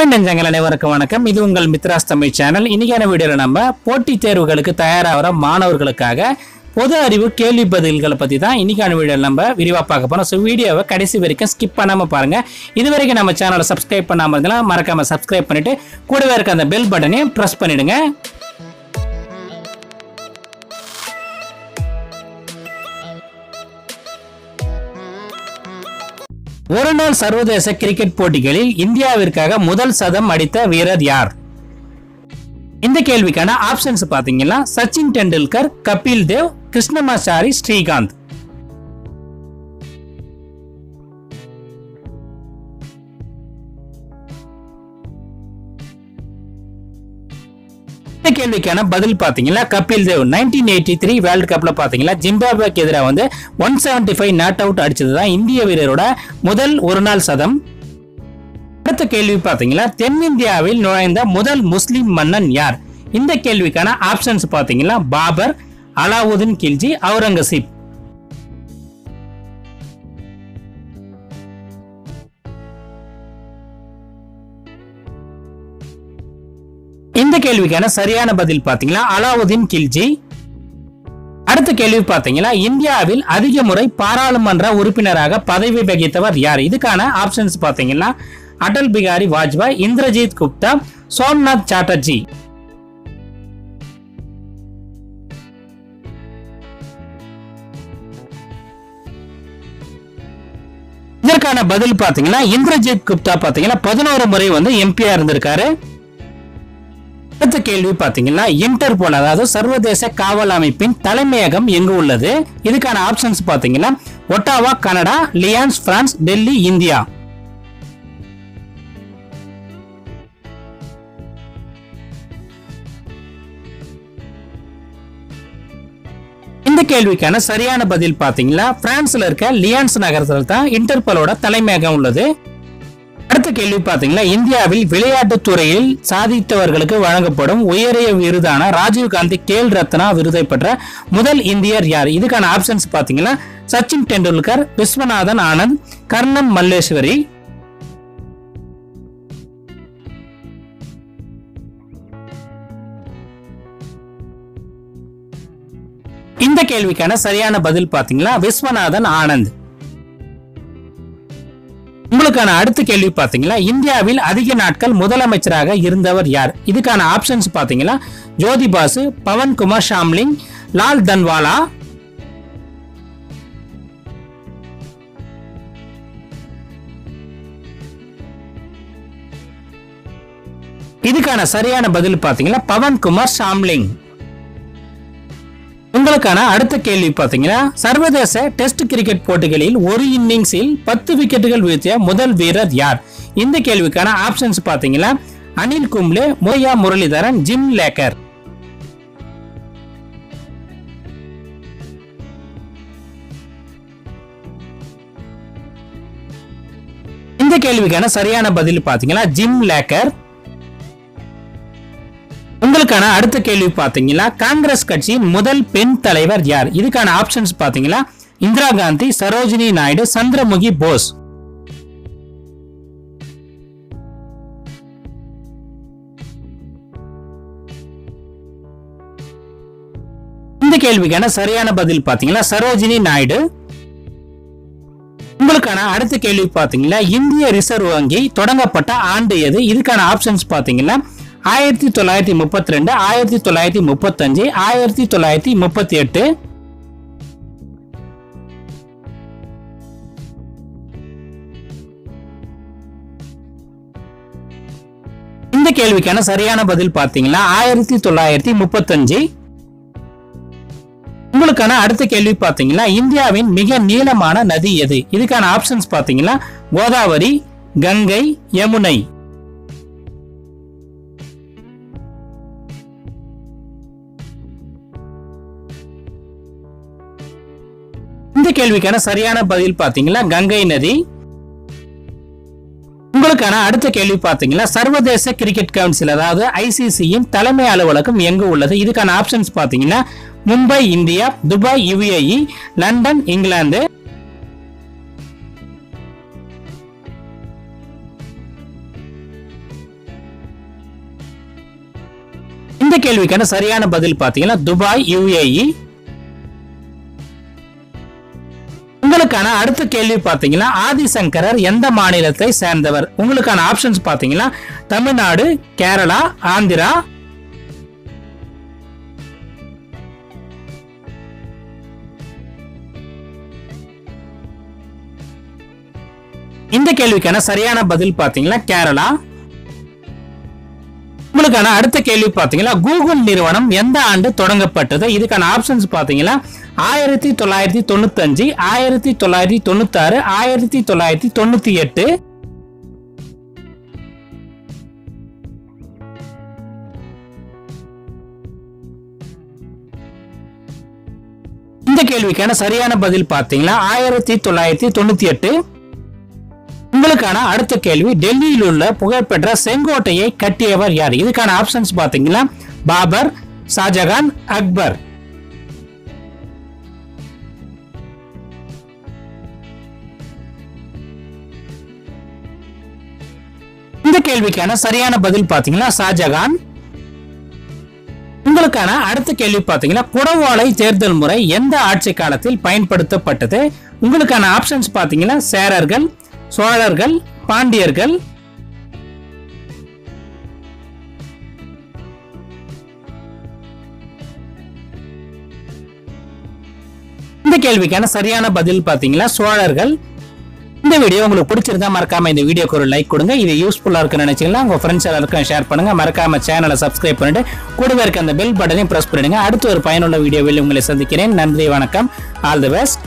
தமிழ் நெஞ்சங்கள் அனைவருக்கும் வணக்கம். இது உங்கள் மித்ராஸ் தமிழ் சேனல். இன்னைக்கான வீடியோவில் நம்ம போட்டித் தேர்வுகளுக்கு தயாராகிற மாணவர்களுக்காக பொது அறிவு கேள்வி பதில்களை பற்றி தான் இன்னைக்கான வீடியோவில் நம்ம விரிவாக பார்க்க போகிறோம். ஸோ வீடியோவை கடைசி வரைக்கும் ஸ்கிப் பண்ணாமல் பாருங்கள். இது வரைக்கும் நம்ம சேனலை சப்ஸ்கிரைப் பண்ணாமல் இருந்தாலும் மறக்காமல் சப்ஸ்கிரைப் பண்ணிவிட்டு கூடவே இருக்க அந்த பெல் பட்டனையும் ப்ரெஸ் பண்ணிவிடுங்க. ஒருநாள் சர்வதேச கிரிக்கெட் போட்டிகளில் இந்தியாவிற்காக முதல் சதம் அடித்த வீரர் யார்? இந்த கேள்விக்கான ஆப்ஷன்ஸ் பாத்தீங்கன்னா சச்சின் டெண்டுல்கர், கபில் தேவ், கிருஷ்ணமாச்சாரி, ஸ்ரீகாந்த். இந்த கேள்விக்கான பதில் பாத்தீங்கன்னா கபில் தேவ் 1983 வேர்ல்ட் கப்ல பாத்தீங்கன்னா ஜிம்பாப்வேக்கு எதிராக 175 நாட் அவுட் அடிச்சதுதான் இந்திய வீரரோட முதல் ஒருநாள் சதம். அடுத்த கேள்வி பாத்தீங்கன்னா தென்னிந்தியாவில் நுழைந்த முதல் முஸ்லிம் மன்னன் யார்? இந்த கேள்விக்கான ஆப்ஷன்ஸ் பாத்தீங்கன்னா பாபர், அலாவுதீன் கில்ஜி, அவுரங்கசீப். இந்த கேள்விக்கான சரியான பதில் பாத்தீங்கன்னா அலாவுதீன் கில்ஜி. அடுத்த கேள்வி பாத்தீங்கன்னா இந்தியாவில் அதிக முறை பாராளுமன்ற உறுப்பினராக பதவி வகித்தவர் யார்? இதுக்கான ஆப்ஷன்ஸ் பாத்தீங்கன்னா அடல் பிகாரி வாஜ்பாய், இந்திரஜித் குப்தா, சோம்நாத் சாட்டர்ஜி. இதற்கான பதில் பாத்தீங்கன்னா இந்திரஜித் குப்தா பாத்தீங்கன்னா 11 முறை எம்பியா இருந்திருக்காரு. அடுத்த கேள்வி பாத்தீங்கன்னா இன்டர்போல் அதாவது சர்வதேச காவல் அமைப்பின் தலைமையகம் எங்கு உள்ளது? இதுக்கான ஆப்ஷன்ஸ் பாத்தீங்கன்னா Ottawa Canada, lions France, Delhi India. இந்த கேள்விக்கான சரியான பதில் பாத்தீங்கன்னா பிரான்ஸ்ல இருக்க லியான்ஸ் நகரத்தில் தான் இன்டர்போலோட தலைமையகம் உள்ளது. அடுத்த கேள்வி பாத்தீங்கன்னா இந்தியாவில் விளையாட்டு துறையில் சாதித்தவர்களுக்கு வழங்கப்படும் உயரிய விருதான ராஜீவ் காந்தி கேல் ரத்னா விருதை பெற்ற முதல் இந்தியர் யார்? இதுக்கான ஆப்ஷன்ஸ் பாத்தீங்கன்னா சச்சின் டெண்டுல்கர், விஸ்வநாதன் ஆனந்த், கர்ணம் மல்லேஸ்வரி. இந்த கேள்விக்கான சரியான பதில் பாத்தீங்கன்னா விஸ்வநாதன் ஆனந்த். உங்களுக்கான அடுத்த கேள்வி பாத்தீங்கன்னா இந்தியாவில் அதிக நாட்கள் முதலமைச்சராக இருந்தவர் யார்? இதுக்கான ஆப்ஷன்ஸ் பாத்தீங்கன்னா ஜோதி பாசு, பவன் குமார் ஷாம்லிங், லால் தன்வாலா. இதுக்கான சரியான பதில் பாத்தீங்கன்னா பவன் குமார் ஷாம்லிங். உங்களுக்கான அடுத்த கேள்வி பாத்தீங்கன்னா சர்வதேச டெஸ்ட் கிரிக்கெட் போட்டிகளில் ஒரு இன்னிங்ஸில் 10 விக்கெட்டுகள் வீழ்த்திய முதல் வீரர் யார்? இந்த கேள்விக்கான ஆப்ஷன்ஸ் பாத்தீங்கன்னா அனில் கும்ப்ளே, மோயா முரளிதரன், ஜிம் லேக்கர். இந்த கேள்விக்கான சரியான பதில் பாத்தீங்கன்னா ஜிம் லேக்கர். உங்களுக்கான அடுத்த கேள்வி பாத்தீங்கன்னா காங்கிரஸ் கட்சியின் முதல் பெண் தலைவர் யார்? இதுக்கான ஆப்ஷன்ஸ் பாத்தீங்கன்னா இந்திரா காந்தி, சரோஜினி நாயுடு, சந்திரமுகி போஸ். இந்த கேள்விக்கான சரியான பதில் பாத்தீங்கன்னா சரோஜினி நாயுடு. உங்களுக்கான அடுத்த கேள்வி பாத்தீங்கன்னா இந்திய ரிசர்வ் வங்கி தொடங்கப்பட்ட ஆண்டு எது? இதுக்கான ஆப்ஷன்ஸ் பாத்தீங்கன்னா 1932, 1935, 1938. இந்த கேள்விக்கான சரியான பதில் பாத்தீங்கன்னா 1935. உங்களுக்கான அடுத்த கேள்வி பாத்தீங்கன்னா இந்தியாவின் மிக நீளமான நதி எது? இதுக்கான ஆப்ஷன்ஸ் பாத்தீங்கன்னா கோதாவரி, கங்கை, யமுனை. இந்த கேள்விக்கான சரியான பதில் பாத்தீங்கன்னா கங்கை நதி. உங்களுக்கான அடுத்த கேள்வி பாத்தீங்கன்னா சர்வதேச கிரிக்கெட் கவுன்சில் அதாவது ஐசிசியின் தலைமை அலுவலகம் எங்கு உள்ளது? இதுக்கான ஆப்ஷன்ஸ் பாத்தீங்கன்னா Mumbai India, Dubai UAE, London England. இந்த கேள்விக்கான சரியான பதில் பாத்தீங்கன்னா துபாய், UAE. உங்களுக்கான அடுத்த கேள்வி பாத்தீங்கன்னா ஆதிசங்கரர் எந்த மாநிலத்தை சேர்ந்தவர்? உங்களுக்கான ஆப்ஷன்ஸ் பாத்தீங்கன்னா தமிழ்நாடு, கேரளா, ஆந்திரா. இந்த கேள்விக்கான சரியான பதில் பாத்தீங்கன்னா கேரளா. உங்களுக்கான அடுத்த கேள்வி பாத்தீங்கன்னா கூகுள் நிறுவனம் எந்த ஆண்டு தொடங்கப்பட்டது? இதுக்கான ஆப்ஷன்ஸ் பாத்தீங்கன்னா 1995, 1996, 1998. இந்த கேள்விக்கான சரியான பதில் பாத்தீங்கன்னா 1998. உங்களுக்கான அடுத்த கேள்வி டெல்லியில் உள்ள புகழ்பெற்ற செங்கோட்டையை கட்டியவர் யார்? இதுக்கான ஆப்ஷன்ஸ் பாத்தீங்கன்னா பாபர், ஷாஜகான், அக்பர். இந்த கேள்விக்கான சரியான பதில் பாத்தீங்கன்னா ஷாஜகான். உங்களுக்கான அடுத்த கேள்வி பாத்தீங்கன்னா குடவோலை தேர்தல் முறை எந்த ஆட்சி காலத்தில் பயன்படுத்தப்பட்டது? உங்களுக்கான ஆப்ஷன்ஸ் பாத்தீங்கன்னா சேரர்கள், சோழர்கள், பாண்டியர்கள். இந்த கேள்விக்கான சரியான பதில் பாத்தீங்கன்னா சோழர்கள். இந்த வீடியோ உங்களுக்கு பிடிச்சிருந்தா மறக்காம இந்த வீடியோக்கு ஒரு லைக் கொடுங்க. இது யூஸ்ஃபுல்லா இருக்குன்னு நினைச்சீங்கன்னா உங்க ஃப்ரெண்ட்ஸ் எல்லாருக்கும் ஷேர் பண்ணுங்க. மறக்காம சேனலை சப்ஸ்கிரைப் பண்ணிட்டு கூடவே இருக்க அந்த பெல் பட்டனையும் பிரஸ் பண்ணிடுங்க. அடுத்து ஒரு பயனுள்ள வீடியோவில் உங்களை சந்திக்கிறேன். நன்றி, வணக்கம், ஆல் தி பெஸ்ட்.